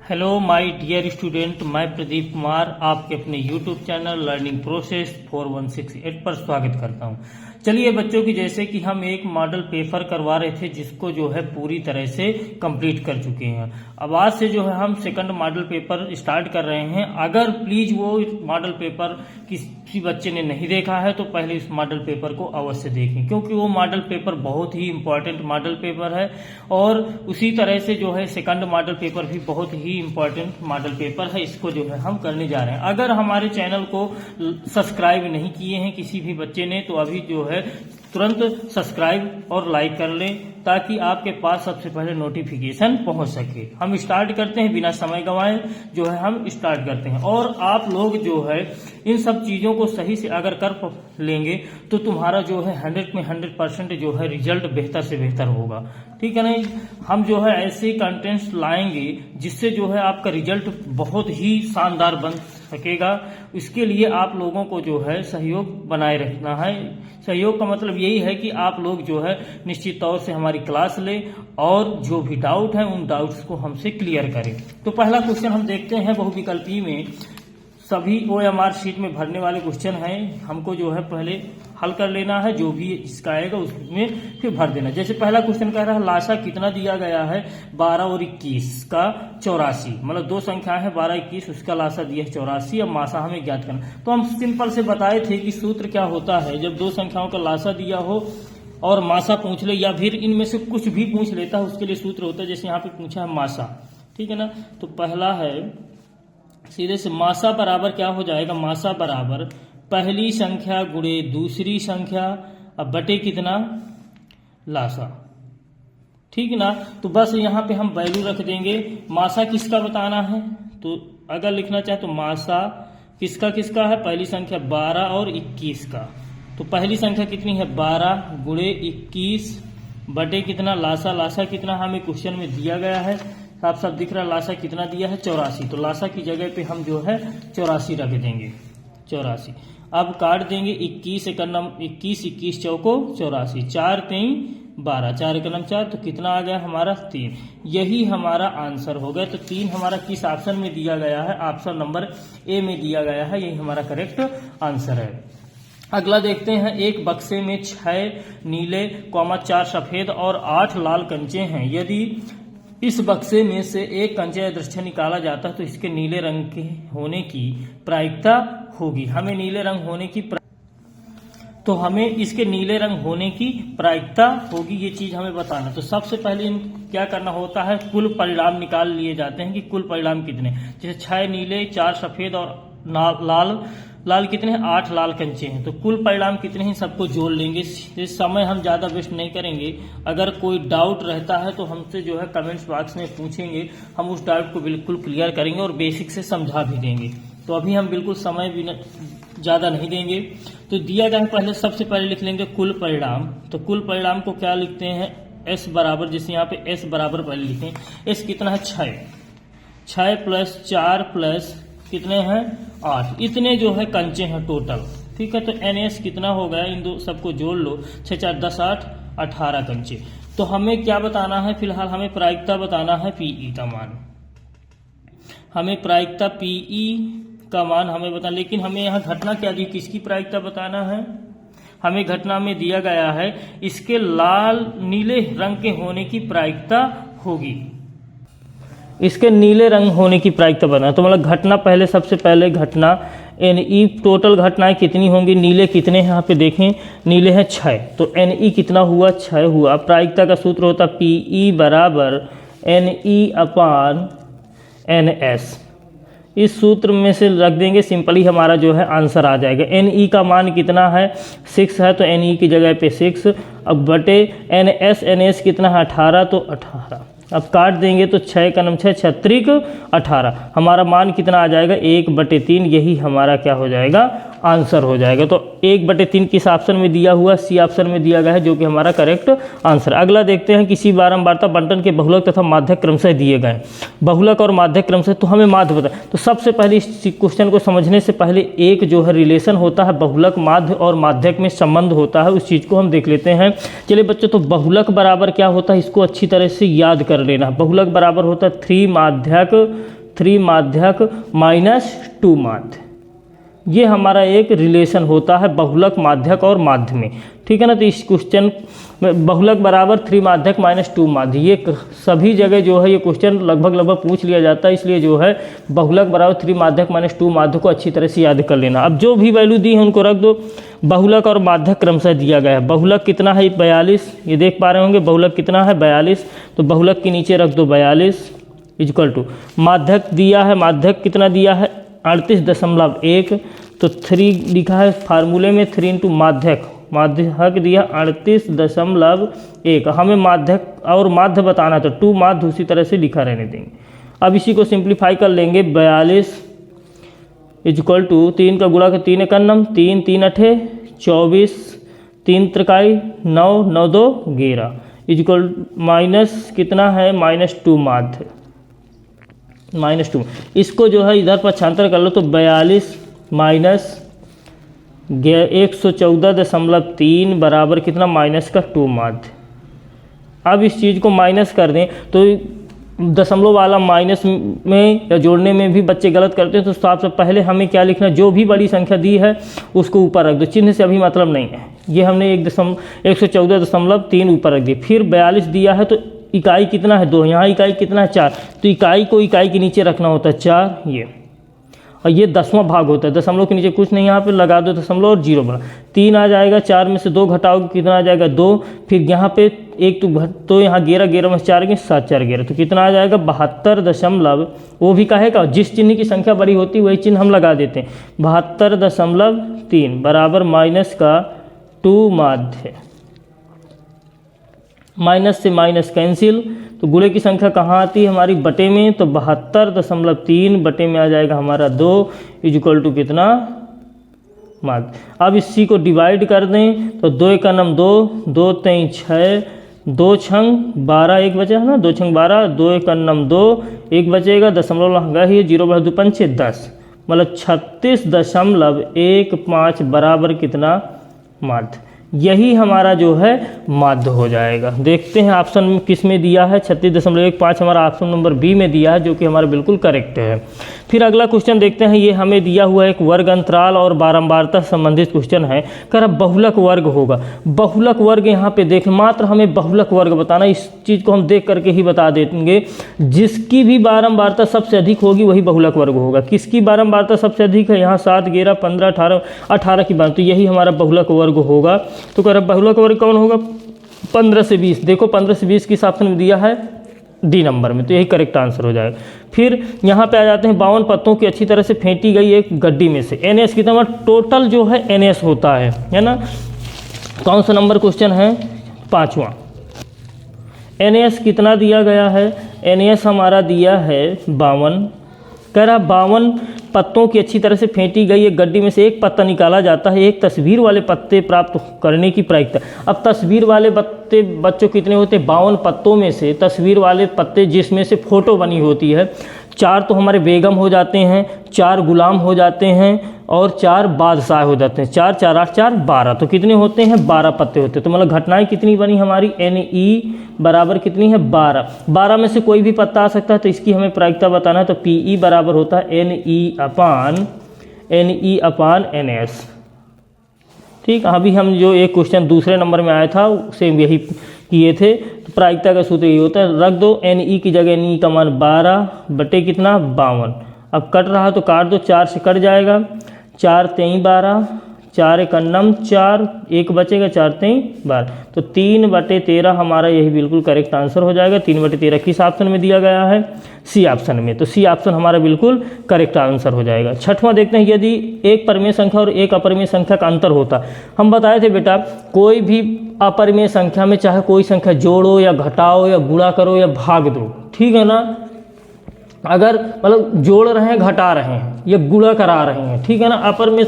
Hello my dear student, मैं प्रदीप कुमार आपके अपने यूट्यूब चैनल लर्निंग प्रोसेस 4168 पर स्वागत करता हूं। चलिए बच्चों की, जैसे कि हम एक मॉडल पेपर करवा रहे थे जिसको जो है पूरी तरह से कंप्लीट कर चुके हैं। अब आज से जो है हम सेकंड मॉडल पेपर स्टार्ट कर रहे हैं। अगर प्लीज वो मॉडल पेपर किसी बच्चे ने नहीं देखा है तो पहले इस मॉडल पेपर को अवश्य देखें, क्योंकि वो मॉडल पेपर बहुत ही इंपॉर्टेंट मॉडल पेपर है। और उसी तरह से जो है सेकंड मॉडल पेपर भी बहुत ही इंपॉर्टेंट मॉडल पेपर है। इसको जो है हम करने जा रहे हैं। अगर हमारे चैनल को सब्सक्राइब नहीं किए हैं किसी भी बच्चे ने तो अभी जो है तुरंत सब्सक्राइब और लाइक कर लें, ताकि आपके पास सबसे पहले नोटिफिकेशन पहुंच सके। हम स्टार्ट करते हैं बिना समय गंवाए, जो है हम स्टार्ट करते हैं। और आप लोग जो है इन सब चीजों को सही से अगर कर लेंगे तो तुम्हारा जो है 100 में 100% जो है रिजल्ट बेहतर से बेहतर होगा। ठीक है ना। हम जो है ऐसे कंटेंट्स लाएंगे जिससे जो है आपका रिजल्ट बहुत ही शानदार बन सकेगा। इसके लिए आप लोगों को जो है सहयोग बनाए रखना है। सहयोग का मतलब यही है कि आप लोग जो है निश्चित तौर से हमारी क्लास लें और जो भी डाउट है उन डाउट्स को हमसे क्लियर करें। तो पहला क्वेश्चन हम देखते हैं। बहुविकल्पी में सभी OMR शीट में भरने वाले क्वेश्चन हैं। हमको जो है पहले हल कर लेना है, जो भी इसका आएगा उसमें फिर भर देना। जैसे पहला क्वेश्चन कह रहा है लासा कितना दिया गया है 12 और 21 का 84, मतलब दो संख्या है 12 21, उसका लासा दिया है 84। अब मासा हमें ज्ञात करना। तो हम सिंपल से बताए थे कि सूत्र क्या होता है जब दो संख्याओं का लासा दिया हो और मासा पूछ ले, या फिर इनमें से कुछ भी पूछ लेता है, उसके लिए सूत्र होता है। जैसे यहाँ पे पूछा है मासा, ठीक है ना। तो पहला है सीधे से मासा बराबर क्या हो जाएगा, मासा बराबर पहली संख्या गुणे दूसरी संख्या अब बटे कितना लासा, ठीक है ना। तो बस यहाँ पे हम वैल्यू रख देंगे। मासा किसका बताना है, तो अगर लिखना चाहे तो मासा किसका किसका है, पहली संख्या 12 और 21 का। तो पहली संख्या कितनी है 12 गुणे 21 बटे कितना लासा, लासा कितना हमें क्वेश्चन में दिया गया है, साफ साफ दिख रहा है। लासा कितना दिया है 84, तो लासा की जगह पे हम जो है 84 रख देंगे, 84। अब काट देंगे 21 एकम 21 21 चौको 84, 4 3 12, 4 एकम 4, तो कितना आ गया हमारा 3। यही हमारा आंसर हो गया। तो 3 हमारा किस ऑप्शन में दिया गया है, ऑप्शन नंबर ए में दिया गया है। यही हमारा करेक्ट आंसर है। अगला देखते हैं। एक बक्से में 6 नीले 4 सफेद और 8 लाल कंचे हैं। यदि इस बक्से में से एक कंचे यादृच्छिक निकाला जाता है तो इसके नीले रंग के होने की प्रायिकता होगी। हमें नीले रंग होने की तो हमें इसके नीले रंग होने की प्रायिकता होगी, ये चीज हमें बताना। तो सबसे पहले क्या करना होता है, कुल परिणाम निकाल लिए जाते हैं कि कुल परिणाम कितने। जैसे 6 नीले 4 सफेद और लाल कितने हैं, 8 लाल कंचे हैं। तो कुल परिणाम कितने हैं सबको जोड़ लेंगे। इस समय हम ज्यादा वेस्ट नहीं करेंगे। अगर कोई डाउट रहता है तो हमसे जो है कमेंट्स बॉक्स में पूछेंगे, हम उस डाउट को बिल्कुल क्लियर करेंगे और बेसिक से समझा भी देंगे। तो अभी हम बिल्कुल समय भी ज्यादा नहीं देंगे। तो दिया गया है, पहले सबसे पहले लिख लेंगे कुल परिणाम। तो कुल परिणाम को क्या लिखते हैं, S बराबर, जैसे यहाँ पे S बराबर पहले लिखते हैं। S कितना है 6 प्लस 4 प्लस कितने हैं 8, इतने जो है कंचे हैं टोटल, ठीक है। तो NS कितना हो गया, इन दो सबको जोड़ लो, 6 4 10 8 18 कंचे। तो हमें क्या बताना है, फिलहाल हमें प्रायिकता बताना है PE का मान। हमें प्रायिकता PE का मान हमें बताना, लेकिन हमें यहाँ घटना क्या दी, किसकी प्रायिकता बताना है। हमें घटना में दिया गया है इसके लाल नीले रंग के होने की प्रायिकता होगी, इसके नीले रंग होने की प्रायिकता बना। तो मतलब घटना पहले, सबसे पहले घटना NE टोटल घटनाएं कितनी होंगी, नीले कितने हैं यहाँ पे देखें, नीले हैं 6, तो NE कितना हुआ 6 हुआ। प्रायिकता का सूत्र होता PE बराबर NE अपान NS। इस सूत्र में से रख देंगे, सिंपली हमारा जो है आंसर आ जाएगा। NE का मान कितना है 6 है, तो NE की जगह पे 6। अब बटे NS कितना है 18, तो 18। अब काट देंगे तो 6 का 6 छत्रिक 18, हमारा मान कितना आ जाएगा 1/3। यही हमारा क्या हो जाएगा आंसर हो जाएगा। तो 1/3 किस ऑप्शन में दिया हुआ, सी ऑप्शन में दिया गया है, जो कि हमारा करेक्ट आंसर। अगला देखते हैं। किसी बारंबारता बंटन के बहुलक तथा माध्यक क्रमशः दिए गए। बहुलक और माध्यक क्रमशः, तो हमें माध्य बता। तो सबसे पहले इस क्वेश्चन को समझने से पहले एक जो है रिलेशन होता है बहुलक माध्य और माध्यक में संबंध होता है, उस चीज को हम देख लेते हैं। चलिए बच्चों, तो बहुलक बराबर क्या होता है, इसको अच्छी तरह से याद कर लेना। बहुलक बराबर होता है 3 माध्यक 3 माध्यक माइनस 2 माध्य। ये हमारा एक रिलेशन होता है बहुलक, माध्यक और माध्य में, ठीक है ना। तो इस क्वेश्चन में बहुलक बराबर 3 माध्यक माइनस 2 माध्य, ये सभी जगह जो है ये क्वेश्चन लगभग पूछ लिया जाता है, इसलिए जो है बहुलक बराबर 3 माध्यक माइनस 2 माध्य को अच्छी तरह से याद कर लेना। अब जो भी वैल्यू दी है उनको रख दो। बहुलक और माध्यक क्रमशः दिया गया है। बहुलक कितना है 42, ये देख पा रहे होंगे बहुलक कितना है 42, तो बहुलक के नीचे रख दो 42 इक्वल टू माध्यक दिया है, माध्यक कितना दिया है 38.1, तो 3 लिखा है फार्मूले में 3 इंटू माध्यक, माध्यक दिया 38.1, हमें माध्यक और माध्य बताना तो 2 माध्य उसी तरह से लिखा रहने देंगे। अब इसी को सिंप्लीफाई कर लेंगे 42 इक्वल टू 3 का गुणा कर 3 एकन्नम 3 3 अठे 24 3 त्रिकाई 9 9 2 11 इक्वल माइनस कितना है -2 माध्य, -2। इसको जो है इधर पक्षांतर कर लो तो 42 माइनस 114.3 बराबर कितना -2 माध्य। अब इस चीज़ को माइनस कर दें तो दशमलव वाला माइनस में या जोड़ने में भी बच्चे गलत करते हैं, तो सबसे पहले हमें क्या लिखना, जो भी बड़ी संख्या दी है उसको ऊपर रख दो, चिन्ह से अभी मतलब नहीं है। ये हमने 114.3 ऊपर रख दी। फिर 42 दिया है तो इकाई कितना है 2, यहाँ इकाई कितना है 4, तो इकाई को इकाई के नीचे रखना होता है 4 ये, और ये 10वां भाग होता है, दशमलव के नीचे कुछ नहीं, यहाँ पे लगा दो दशमलव और 0 बना 3 आ जाएगा, 4 में से 2 घटाओगे कितना आ जाएगा 2, फिर यहाँ पे 1 तो यहाँ 11 में 4 के 7 4 11, तो कितना आ जाएगा 72 दशमलव, वो भी कहेगा जिस चिन्ह की संख्या बड़ी होती है वही चिन्ह हम लगा देते हैं, 72.3 बराबर -2 माध्य। माइनस से माइनस कैंसिल, तो गुणे की संख्या कहाँ आती है हमारी बटे में, तो 72.3 बटे में आ जाएगा हमारा 2 इक्वल टू कितना माध्य। अब इसी को डिवाइड कर दें तो 2 एकन्नम 2 2 3 6 2 छंग 12 एक बचा है ना, 2 छंग 12 2 एकन्नम 2 एक बचेगा, दशमलव लगा ही 0 2 5 10, मतलब 36.15 बराबर कितना माध्य। यही हमारा जो है माध्य हो जाएगा। देखते हैं ऑप्शन में किस में दिया है, 36.15 हमारा ऑप्शन नंबर बी में दिया है, जो कि हमारा बिल्कुल करेक्ट है। फिर अगला क्वेश्चन देखते हैं, ये हमें दिया हुआ एक वर्ग अंतराल और बारंबारता संबंधित क्वेश्चन है। कर बहुलक वर्ग होगा, बहुलक वर्ग यहाँ पे देख, मात्र हमें बहुलक वर्ग बताना, इस चीज़ को हम देख करके ही बता देंगे। जिसकी भी बारंबारता सबसे अधिक होगी वही बहुलक वर्ग होगा। किसकी बारंबारता सबसे अधिक है, यहाँ 7 11 15 18 की बात, तो यही हमारा बहुलक वर्ग होगा। तो कह रहा बहुलक वर्ग कौन होगा, 15 से 20, देखो 15 से 20 किस ऑप्शन में दिया है डी नंबर में, तो यही करेक्ट आंसर हो जाएगा। फिर यहाँ पे आ जाते हैं 52 पत्तों की अच्छी तरह से फेंटी गई एक गड्डी में से NS कितना, हमारा टोटल जो है NS होता है ना। कौन सा नंबर क्वेश्चन है, 5वां। NS कितना दिया गया है, NS हमारा दिया है 52। कह रहा 52 पत्तों की अच्छी तरह से फेंटी गई एक गड्डी में से एक पत्ता निकाला जाता है, एक तस्वीर वाले पत्ते प्राप्त करने की प्रायिकता। अब तस्वीर वाले पत्ते बच्चों कितने होते हैं, 52 पत्तों में से तस्वीर वाले पत्ते जिसमें से फोटो बनी होती है, 4 तो हमारे बेगम हो जाते हैं, 4 गुलाम हो जाते हैं और 4 बादशाह हो जाते हैं। 4 4 8 4 12, तो कितने होते हैं 12 पत्ते होते हैं। तो मतलब घटनाएं कितनी बनी हमारी, NE बराबर कितनी है 12। 12 में से कोई भी पत्ता आ सकता है, तो इसकी हमें प्रायिकता बताना है, तो PE बराबर होता है NE अपान NS। ठीक, अभी हम जो एक क्वेश्चन दूसरे नंबर में आया था उसे यही किए थे। तो प्रायिकता का सूत्र ये होता है, रख दो NE की जगह NE का मान 12 बटे कितना 52। अब कट रहा तो काट दो, 4 से कट जाएगा, 4 3 12 4 एकन्नम 4 एक बचेगा, 4 3 12, तो 3 बटे 13 हमारा यही बिल्कुल करेक्ट आंसर हो जाएगा। 3 बटे 13 किस ऑप्शन में दिया गया है, सी ऑप्शन में, तो सी ऑप्शन हमारा बिल्कुल करेक्ट आंसर हो जाएगा। 6वां देखते हैं, यदि एक परिमेय संख्या और एक अपरिमेय संख्या का अंतर होता, हम बताए थे बेटा कोई भी अपरिमेय संख्या में चाहे कोई संख्या जोड़ो या घटाओ या गुणा करो या भाग दो, ठीक है ना, अगर मतलब जोड़ रहे हैं घटा रहे हैं या गुणा करा रहे हैं, ठीक है ना, अपरिमेय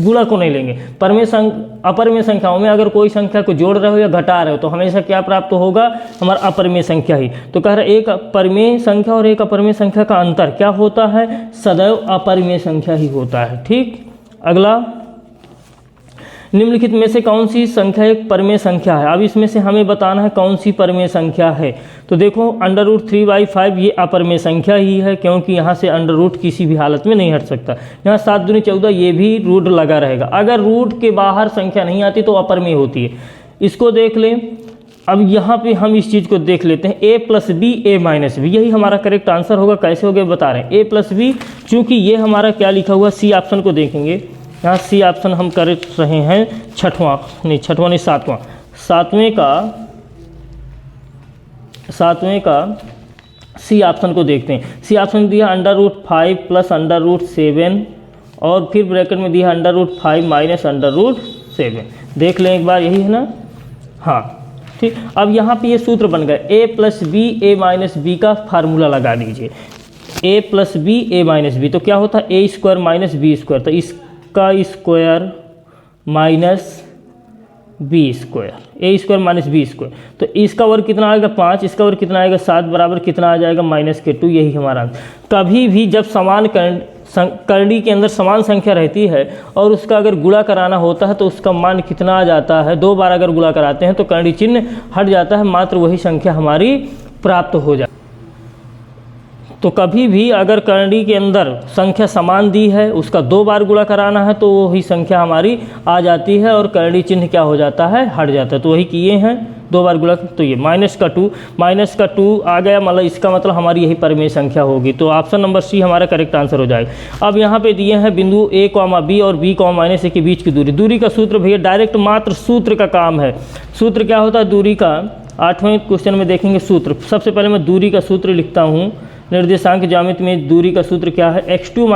गुणा को नहीं लेंगे। अपरिमेय संख्याओं में अगर कोई संख्या को जोड़ रहे हो या घटा रहे हो तो हमेशा क्या प्राप्त होगा, हमारा अपरिमेय संख्या ही। तो कह रहे एक परिमेय संख्या और एक अपरिमेय संख्या का अंतर क्या होता है, सदैव अपरिमेय संख्या ही होता है। ठीक, अगला निम्नलिखित में से कौन सी संख्या एक परमेय संख्या है। अब इसमें से हमें बताना है कौन सी परमेय संख्या है। तो देखो √3/5 ये अपरमेय संख्या ही है, क्योंकि यहाँ से अंडर रूट किसी भी हालत में नहीं हट सकता। यहाँ 7 दूनी 14 ये भी रूट लगा रहेगा। अगर रूट के बाहर संख्या नहीं आती तो अपरमेय होती है। इसको देख लें। अब यहाँ पे हम इस चीज़ को देख लेते हैं, a + b a - b, यही हमारा करेक्ट आंसर होगा। कैसे हो गया बता रहे हैं, a + b, चूँकि ये हमारा क्या लिखा हुआ, सी ऑप्शन को देखेंगे। यहाँ सी ऑप्शन हम कर रहे हैं छठवां नहीं सातवां, सातवें का सी ऑप्शन को देखते हैं। सी ऑप्शन दिया √5 + √7 और फिर ब्रैकेट में दिया √5 - √7। देख लें एक बार, यही है ना। हाँ ठीक। अब यहाँ पे ये सूत्र बन गए, a + b a - b का फार्मूला लगा दीजिए। a + b a - b तो क्या होता है, a² - b², तो इसका square minus b², a² - b²। तो इसका वर्ग कितना आएगा 5, इसका वर्ग कितना आएगा 7, बराबर कितना आ जाएगा -2। यही हमारा आंसर। कभी भी जब समान करड़ी के अंदर समान संख्या रहती है और उसका अगर गुणा कराना होता है तो उसका मान कितना आ जाता है, 2 बार अगर गुणा कराते हैं तो करड़ी चिन्ह हट जाता है, मात्र वही संख्या हमारी प्राप्त हो जाती है। तो कभी भी अगर करड़ी के अंदर संख्या समान दी है, उसका 2 बार गुणा कराना है तो वही संख्या हमारी आ जाती है और करड़ी चिन्ह क्या हो जाता है, हट जाता है। तो वही किए हैं, 2 बार गुणा, तो ये -2 आ गया, मतलब इसका मतलब हमारी यही परमेय संख्या होगी। तो ऑप्शन नंबर सी हमारा करेक्ट आंसर हो जाएगा। अब यहाँ पे दिए हैं बिंदु a, b और b, -a के बीच की दूरी। दूरी का सूत्र भैया डायरेक्ट मात्र सूत्र का काम है। सूत्र क्या होता है दूरी का, 8वें क्वेश्चन में देखेंगे सूत्र। सबसे पहले मैं दूरी का सूत्र लिखता हूँ। निर्देशांक ज्यामिति में दूरी का सूत्र क्या है, x2 -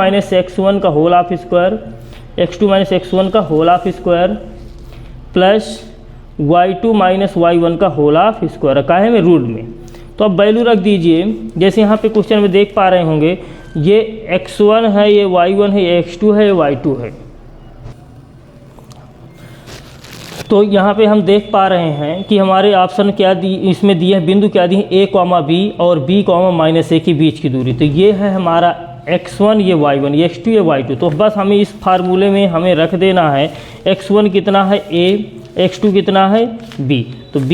x1 का whole of square, plus y2 - y1 का होल ऑफ स्क्वायर, काहे में रूट में। तो अब वैल्यू रख दीजिए। जैसे यहाँ पे क्वेश्चन में देख पा रहे होंगे, ये x1 है, ये y1 है, ये x2 है, ये y2 है। तो यहाँ पे हम देख पा रहे हैं कि हमारे ऑप्शन क्या दी, इसमें दिए हैं बिंदु क्या दिए, a, b और b, -a के बीच की दूरी। तो ये है हमारा x1, ये y1, ये x2, ये y2। तो बस हमें इस फार्मूले में हमें रख देना है, x1 कितना है a, x2 कितना है b, तो b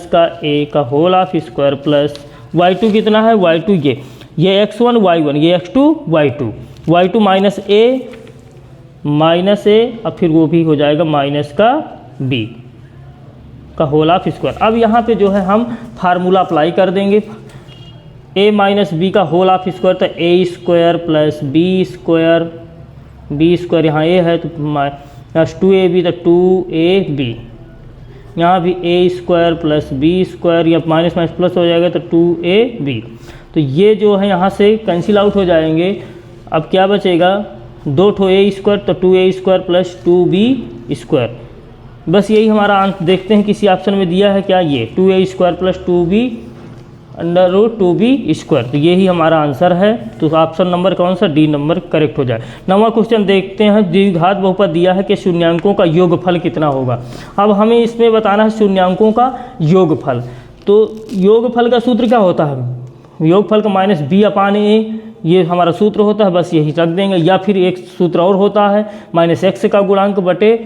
- का a का whole of square, plus y2 कितना है, y2 ये x1 y1, ये x2 y2, y2 - a और फिर वो भी हो जाएगा माइनस का b का होल ऑफ स्क्वायर। अब यहाँ पे जो है हम फार्मूला अप्लाई कर देंगे, a - b का होल ऑफ स्क्वायर, तो a² + b², यहाँ a है तो +2ab, तो 2ab, यहाँ भी a² + b², या माइनस प्लस हो जाएगा तो 2ab। तो ये जो है यहाँ से कैंसिल आउट हो जाएंगे। अब क्या बचेगा, 2 a², तो 2a² + 2b²। बस यही हमारा आंसर। देखते हैं किसी ऑप्शन में दिया है क्या, ये 2a² + 2b²। तो यही हमारा आंसर है। तो ऑप्शन नंबर कौन सा, डी नंबर करेक्ट हो जाए। 9वां क्वेश्चन देखते हैं। द्विघात बहुपद दिया है कि शून्यांकों का योगफल कितना होगा। अब हमें इसमें बताना है शून्यांकों का योगफल। तो योगफल का सूत्र क्या होता है, योगफल का -b/a, ये हमारा सूत्र होता है, बस यही रख देंगे। या फिर एक सूत्र और होता है, -x का गुणांक बटे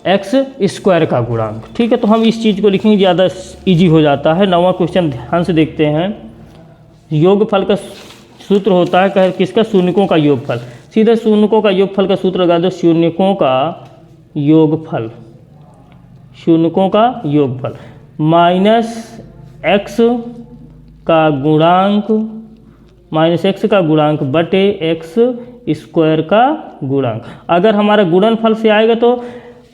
x² का गुणांक। ठीक है, तो हम इस चीज़ को लिखेंगे, ज़्यादा इजी हो जाता है। 9वां क्वेश्चन ध्यान से देखते हैं। योगफल का सूत्र होता है किसका, शून्यकों का योगफल। सीधे शून्यकों का योगफल का सूत्र लगा दो, शून्यकों का योगफल, -x का गुणांक, -x का गुणांक बटे x² का गुणांक। अगर हमारा गुणनफल से आएगा तो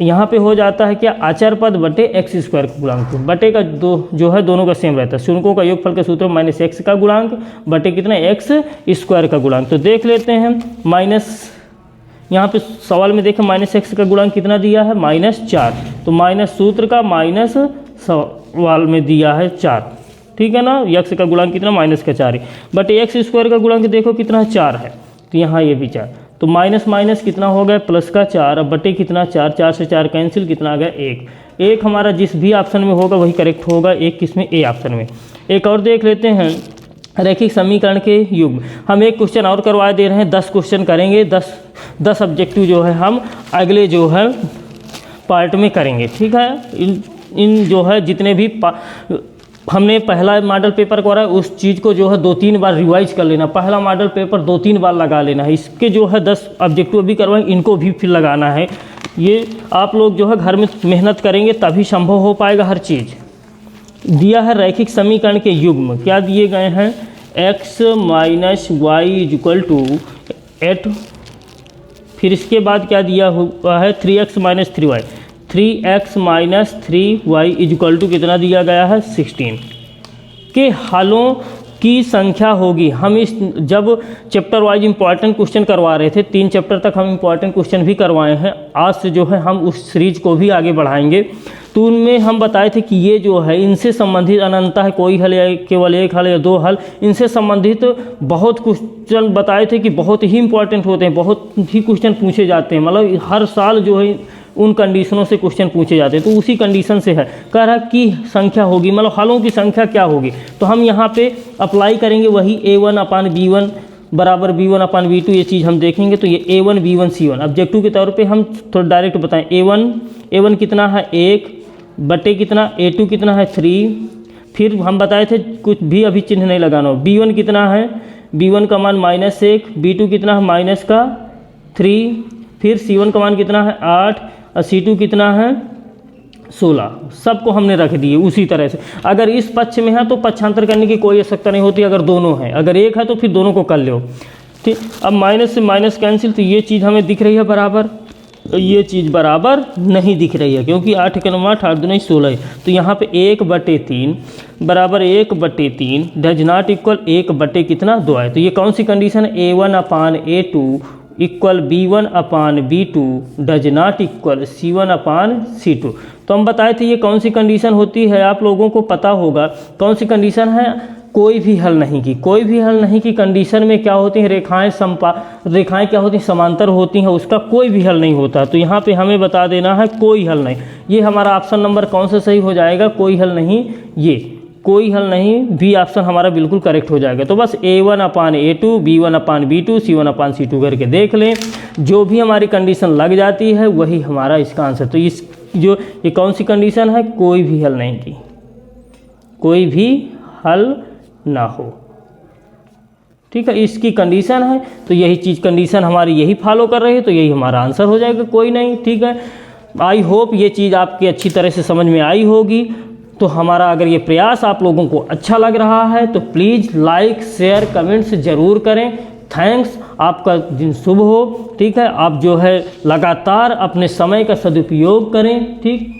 यहाँ पे हो जाता है क्या, आचार पद बटे x² का गुणांक। बटे का जो है दोनों का सेम रहता है। शून्यकों का योगफल का सूत्र -x का गुणांक बटे कितना, x² का गुणांक। तो देख लेते हैं, यहाँ पे सवाल में देखें -x का गुणांक कितना दिया है, -4। तो माइनस सूत्र का माइनस सवाल में दिया है 4। ठीक है ना, x का गुणांक कितना, -4 बटे x² का गुणांक देखो कितना 4 है, तो यहाँ ये भी 4। तो माइनस कितना हो गया, प्लस का 4, अब बटे कितना 4, 4 से 4 कैंसिल, कितना आ गया 1। हमारा जिस भी ऑप्शन में होगा वही करेक्ट होगा, 1 किस में, ए ऑप्शन में। एक और देख लेते हैं, रैखिक समीकरण के युग्म। हम एक क्वेश्चन और करवा दे रहे हैं, 10 क्वेश्चन करेंगे, 10 ऑब्जेक्टिव जो है हम अगले जो है पार्ट में करेंगे, ठीक है। इन जो है जितने भी हमने पहला मॉडल पेपर कराया उस चीज़ को जो है 2-3 बार रिवाइज कर लेना, पहला मॉडल पेपर 2-3 बार लगा लेना है। इसके जो है 10 ऑब्जेक्टिव भी करवाएं, इनको भी फिर लगाना है। ये आप लोग जो है घर में मेहनत करेंगे तभी संभव हो पाएगा हर चीज़। दिया है रैखिक समीकरण के युग्म, क्या दिए गए हैं, x minus y equal to 8, फिर इसके बाद क्या दिया हुआ है 3x minus 3y, 3x minus 3y equal to कितना दिया गया है 16 के हलों की संख्या होगी। हम इस जब चैप्टर वाइज इंपॉर्टेंट क्वेश्चन करवा रहे थे, 3 चैप्टर तक हम इंपॉर्टेंट क्वेश्चन भी करवाए हैं, आज से जो है हम उस सीरीज को भी आगे बढ़ाएंगे। तो उनमें हम बताए थे कि ये जो है इनसे संबंधित अनंत है, कोई हल या केवल एक हल या 2 हल, इनसे संबंधित बहुत क्वेश्चन बताए थे कि बहुत ही इंपॉर्टेंट होते हैं, बहुत ही क्वेश्चन पूछे जाते हैं, मतलब हर साल जो है उन कंडीशनों से क्वेश्चन पूछे जाते हैं। तो उसी कंडीशन से है, कह रहा की संख्या होगी, मतलब हलों की संख्या क्या होगी। तो हम यहाँ पे अप्लाई करेंगे वही A1/B1 बराबर B1/B2, ये चीज़ हम देखेंगे। तो ये A1 B1 C1 ऑब्जेक्टिव के तौर पे हम थोड़ा डायरेक्ट बताएं। A1 कितना है 1 बटे कितना, A2 कितना है 3, फिर हम बताए थे कुछ भी अभी चिन्ह नहीं लगाना हो। B1 कितना है, B1 का मान -1, B2 कितना है माइनस का 3, फिर C1 का मान कितना है 8 और C2 कितना है 16। सबको हमने रख दिए उसी तरह से। अगर इस पक्ष में है तो पक्षांतर करने की कोई आवश्यकता नहीं होती, अगर दोनों है, अगर एक है तो फिर दोनों को कर लो, ठीक। अब माइनस से माइनस कैंसिल, तो ये चीज़ हमें दिख रही है बराबर, ये चीज़ बराबर नहीं दिख रही है क्योंकि 8 के 9 8 दूनी 16 है। तो यहाँ पे 1/3 बराबर 1/3 डज नॉट इक्वल 1 कितना 2 है। तो ये कौन सी कंडीशन है, A1/A2 equal B1/B2 does not equal C1/C2। तो हम बताए थे ये कौन सी कंडीशन होती है, आप लोगों को पता होगा कौन सी कंडीशन है, कोई भी हल नहीं की, कोई भी हल नहीं की कंडीशन में क्या होती हैं, रेखाएं क्या होती हैं, समांतर होती हैं, उसका कोई भी हल नहीं होता। तो यहाँ पे हमें बता देना है कोई हल नहीं। ये हमारा ऑप्शन नंबर कौन सा सही हो जाएगा, कोई हल नहीं, ये कोई हल नहीं, बी ऑप्शन हमारा बिल्कुल करेक्ट हो जाएगा। तो बस A1/A2 B1/B2 C1/C2 करके देख लें, जो भी हमारी कंडीशन लग जाती है वही हमारा इसका आंसर। तो इस जो ये कौन सी कंडीशन है, कोई भी हल नहीं की, कोई भी हल ना हो, ठीक है, इसकी कंडीशन है। तो यही चीज़ कंडीशन हमारी यही फॉलो कर रही है, तो यही हमारा आंसर हो जाएगा, कोई नहीं, ठीक है। आई होप ये चीज़ आपकी अच्छी तरह से समझ में आई होगी। तो हमारा अगर ये प्रयास आप लोगों को अच्छा लग रहा है तो प्लीज़ लाइक शेयर कमेंट्स ज़रूर करें। थैंक्स, आपका दिन शुभ हो, ठीक है। आप जो है लगातार अपने समय का सदुपयोग करें, ठीक।